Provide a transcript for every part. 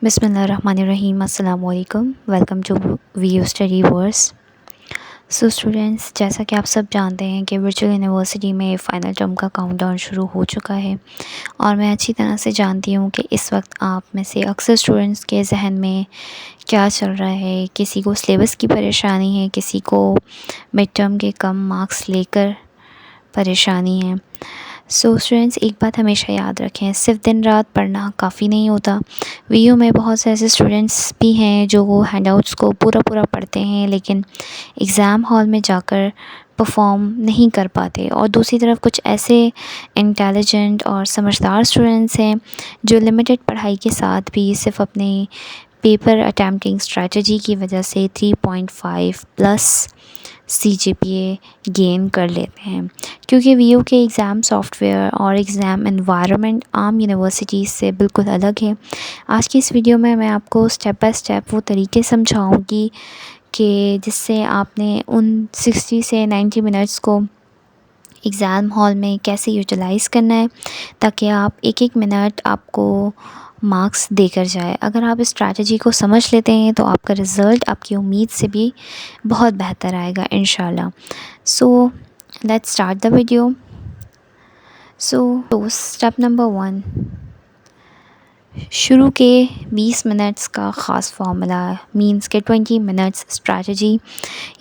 बिस्मिल्लाहिर्रहमानिर्रहीम अस्सलाम वालेकुम। Welcome to VU study verse. So students, जैसा कि आप सब जानते हैं कि वर्चुअल यूनिवर्सिटी में फ़ाइनल टर्म का काउंटडाउन शुरू हो चुका है और मैं अच्छी तरह से जानती हूँ कि इस वक्त आप में से अक्सर स्टूडेंट्स के जहन में क्या चल रहा है। किसी को सिलेबस की परेशानी है, किसी को मिड टर्म के कम मार्क्स लेकर परेशानी है। सो स्टूडेंट्स, एक बात हमेशा याद रखें, सिर्फ दिन रात पढ़ना काफ़ी नहीं होता। वीयू में बहुत से ऐसे स्टूडेंट्स भी हैं जो वो हैंडआउट्स को पूरा पढ़ते हैं लेकिन एग्ज़ाम हॉल में जाकर परफॉर्म नहीं कर पाते, और दूसरी तरफ कुछ ऐसे इंटेलिजेंट और समझदार स्टूडेंट्स हैं जो लिमिटेड पढ़ाई के साथ भी सिर्फ अपने पेपर अटैम्प्टिंग स्ट्रेटजी की वजह से 3.5 प्लस CGPA गेन कर लेते हैं। क्योंकि वीयू के एग्ज़ाम सॉफ्टवेयर और एग्ज़ाम एनवायरनमेंट आम यूनिवर्सिटीज़ से बिल्कुल अलग है। आज की इस वीडियो में मैं आपको स्टेप बाय स्टेप वो तरीके समझाऊंगी कि जिससे आपने उन 60 से 90 मिनट्स को एग्ज़ाम हॉल में कैसे यूटिलाइज़ करना है, ताकि आप एक एक मिनट आपको मार्क्स देकर जाए। अगर आप इस स्ट्रैटेजी को समझ लेते हैं तो आपका रिज़ल्ट आपकी उम्मीद से भी बहुत बेहतर आएगा इंशाल्लाह। So let's start the video. So step number 1, शुरू के 20 मिनट्स का ख़ास फार्मूला मींस के 20 मिनट्स स्ट्रैटेजी।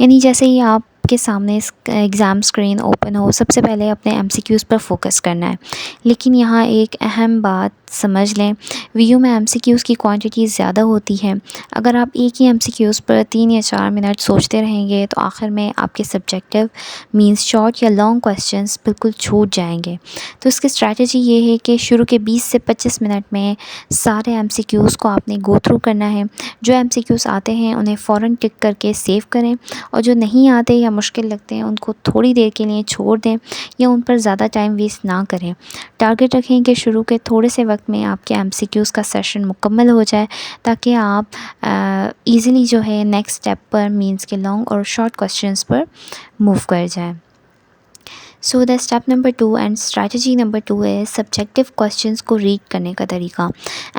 यानी जैसे ही आपके सामने एग्ज़ाम स्क्रीन ओपन हो, सबसे पहले अपने MCQs पर फोकस करना है। लेकिन यहाँ एक अहम बात समझ लें, वीयू में MCQs की क्वांटिटी ज़्यादा होती है। अगर आप एक ही MCQs पर 3 या 4 मिनट सोचते रहेंगे तो आखिर में आपके सब्जेक्टिव मींस शॉर्ट या लॉन्ग क्वेश्चंस बिल्कुल छूट जाएंगे। तो इसकी स्ट्रैटेजी ये है कि शुरू के 20 से 25 मिनट में सारे MCQs को आपने गो थ्रू करना है। जो MCQs आते हैं उन्हें फ़ौरन टिक करके सेव करें, और जो नहीं आते या मुश्किल लगते हैं उनको थोड़ी देर के लिए छोड़ दें या उन पर ज़्यादा टाइम वेस्ट ना करें। टारगेट रखें कि शुरू के थोड़े से वक्त में आपके MCQs का सेशन मुकम्मल हो जाए, ताकि आप ईज़िली जो है नेक्स्ट स्टेप पर मींस के लॉन्ग और शॉर्ट क्वेश्चंस पर मूव कर जाएं। So the step number 2 and strategy number 2 है सब्जेक्टिव क्वेश्चंस को रीड करने का तरीका।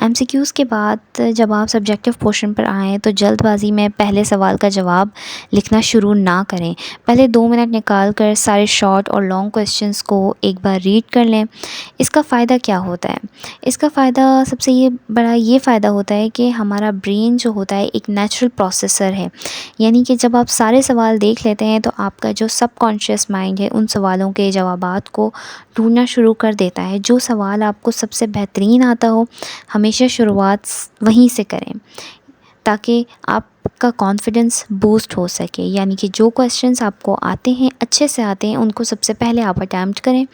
MCQs के बाद जब आप सब्जेक्टिव पोर्शन पर आएँ तो जल्दबाजी में पहले सवाल का जवाब लिखना शुरू ना करें। पहले 2 मिनट निकाल कर सारे शॉर्ट और लॉन्ग क्वेश्चंस को एक बार रीड कर लें। इसका फ़ायदा क्या होता है? इसका फ़ायदा सबसे ये फ़ायदा होता है कि हमारा ब्रेन जो होता है एक नेचुरल प्रोसेसर है। यानी कि जब आप सारे सवाल देख लेते हैं तो आपका जो सबकॉन्शियस माइंड है उन सवालों के जवाबात को ढूंढना शुरू कर देता है। जो सवाल आपको सबसे बेहतरीन आता हो, हमेशा शुरुआत वहीं से करें ताकि आपका कॉन्फिडेंस बूस्ट हो सके। यानी कि जो क्वेश्चंस आपको आते हैं, अच्छे से आते हैं, उनको सबसे पहले आप अटैम्प्ट करें,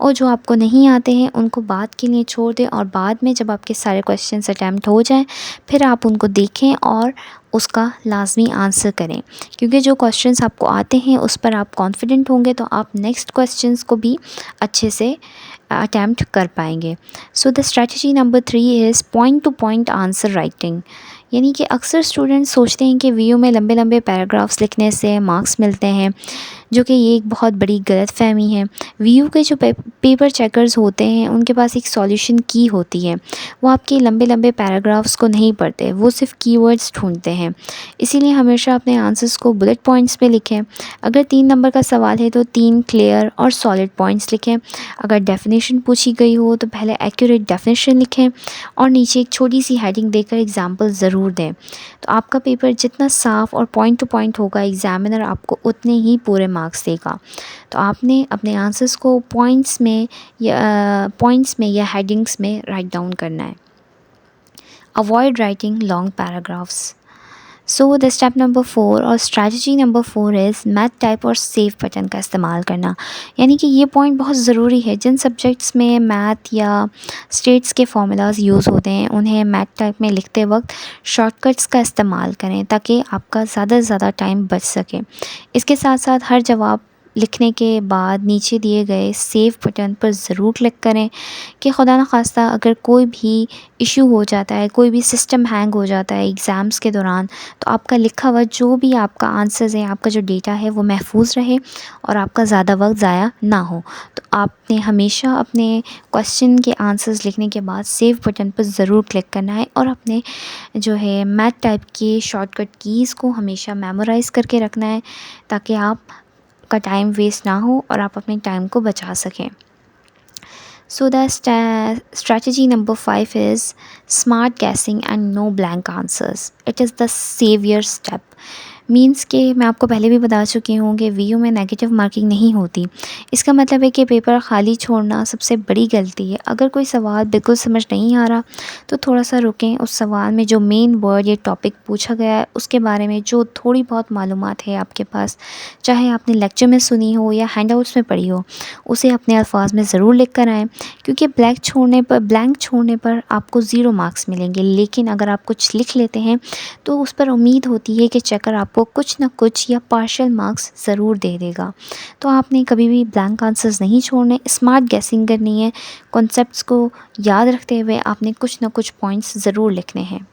और जो आपको नहीं आते हैं उनको बाद के लिए छोड़ दें, और बाद में जब आपके सारे क्वेश्चंस अटैम्प्ट हो जाएं फिर आप उनको देखें और उसका लाजमी आंसर करें। क्योंकि जो क्वेश्चंस आपको आते हैं उस पर आप कॉन्फिडेंट होंगे तो आप नेक्स्ट क्वेश्चंस को भी अच्छे से अटैम्प्ट कर पाएंगे। So the strategy number 3 is point two point answer writing. यानी कि अक्सर स्टूडेंट्स सोचते हैं कि वीयू में लंबे लंबे पैराग्राफ्स लिखने से मार्क्स मिलते हैं, जो कि ये एक बहुत बड़ी गलतफ़हमी है। वीयू के जो पेपर चेकर्स होते हैं उनके पास एक सॉल्यूशन की होती है। वो आपके लंबे लंबे पैराग्राफ्स को नहीं पढ़ते, वो सिर्फ कीवर्ड्स ढूंढते हैं। इसीलिए हमेशा अपने आंसर्स को बुलेट पॉइंट्स पे लिखें। अगर 3 नंबर का सवाल है तो 3 क्लियर और सॉलिड पॉइंट्स लिखें। अगर डेफिनेशन पूछी गई हो तो पहले एक्यूरेट डेफिनेशन लिखें और नीचे एक छोटी सी हेडिंग देकर एग्जाम्पल ज़रूर दें। तो आपका पेपर जितना साफ़ और पॉइंट टू पॉइंट होगा, एग्ज़ामिनर आपको उतने ही पूरे मार्क्स देगा। तो आपने अपने आंसर्स को पॉइंट्स में या हेडिंग्स में राइट डाउन करना है। Avoid writing long paragraphs. So the step number 4 और strategy number 4 is math type और सेव बटन का इस्तेमाल करना। यानी कि ये पॉइंट बहुत ज़रूरी है। जिन सब्जेक्ट्स में मैथ या स्टेट्स के फार्मूलाज यूज़ होते हैं उन्हें मैथ टाइप में लिखते वक्त शॉर्टकट्स का इस्तेमाल करें, ताकि आपका ज़्यादा से ज़्यादा टाइम बच सके। इसके साथ साथ हर जवाब लिखने के बाद नीचे दिए गए सेव बटन पर ज़रूर क्लिक करें कि खुदा न खास्ता अगर कोई भी इशू हो जाता है, कोई भी सिस्टम हैंग हो जाता है एग्ज़ाम्स के दौरान, तो आपका लिखा हुआ जो भी आपका आंसर्स है, आपका जो डेटा है वो महफूज रहे और आपका ज़्यादा वक्त ज़ाया ना हो। तो आपने हमेशा अपने क्वेश्चन के आंसर्स लिखने के बाद सेव बटन पर ज़रूर क्लिक करना है और अपने जो है मैथ टाइप के शॉर्टकट कीज़ को हमेशा मेमोराइज़ करके रखना है, ताकि आपका टाइम वेस्ट ना हो और आप अपने टाइम को बचा सकें। So the strategy number 5 is smart guessing and no blank answers. It is the savior step. Means के मैं आपको पहले भी बता चुकी हूँ कि वीयू में नेगेटिव मार्किंग नहीं होती। इसका मतलब है कि पेपर खाली छोड़ना सबसे बड़ी गलती है। अगर कोई सवाल बिल्कुल समझ नहीं आ रहा तो थोड़ा सा रुकें, उस सवाल में जो मेन वर्ड या टॉपिक पूछा गया है उसके बारे में जो थोड़ी बहुत मालूमात है आपके पास, चाहे आपने लेक्चर में सुनी हो या हैंडआउट्स में पढ़ी हो, उसे अपने अल्फाज में ज़रूर लिख कर आएँ। क्योंकि ब्लैंक छोड़ने पर आपको 0 मार्क्स मिलेंगे, लेकिन अगर आप कुछ लिख लेते हैं तो उस पर उम्मीद होती है कि चेकर आपको कुछ ना कुछ या पार्शियल मार्क्स ज़रूर दे देगा। तो आपने कभी भी ब्लैंक आंसर्स नहीं छोड़ने, स्मार्ट गेसिंग करनी है। कॉन्सेप्ट्स को याद रखते हुए आपने कुछ ना कुछ पॉइंट्स ज़रूर लिखने हैं।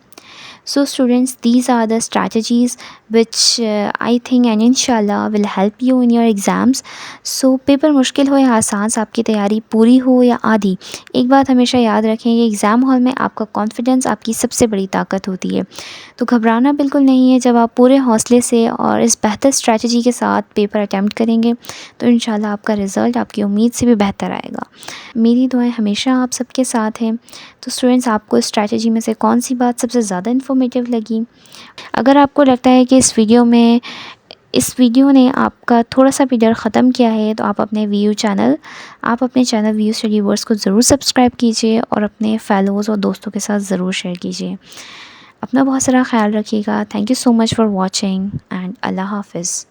So students, these are the strategies which I think and inshallah will help you in your exams. So paper मुश्किल हो या आसान, आपकी तैयारी पूरी हो या आधी, एक बात हमेशा याद रखें कि एग्ज़ाम हॉल में आपका कॉन्फिडेंस आपकी सबसे बड़ी ताकत होती है। तो घबराना बिल्कुल नहीं है। जब आप पूरे हौसले से और इस बेहतर स्ट्रैटेजी के साथ पेपर अटैम्प्ट करेंगे तो इंशाल्लाह आपका रिज़ल्ट आपकी उम्मीद से भी बेहतर आएगा। मेरी दुआएं हमेशा आप सबके साथ हैं। तो स्टूडेंट्स, आपको इस स्ट्रैटेजी में से कौन सी बात सबसे ज़्यादा इन्फॉर्मेटिव लगी? अगर आपको लगता है कि इस वीडियो ने आपका थोड़ा सा भी डर ख़त्म किया है, तो आप अपने चैनल व्यू स्टडी वर्ड्स को ज़रूर सब्सक्राइब कीजिए और अपने फेलोज़ और दोस्तों के साथ ज़रूर शेयर कीजिए। अपना बहुत सारा ख्याल रखिएगा। Thank you so much for watching and अल्लाह हाफ़िज़।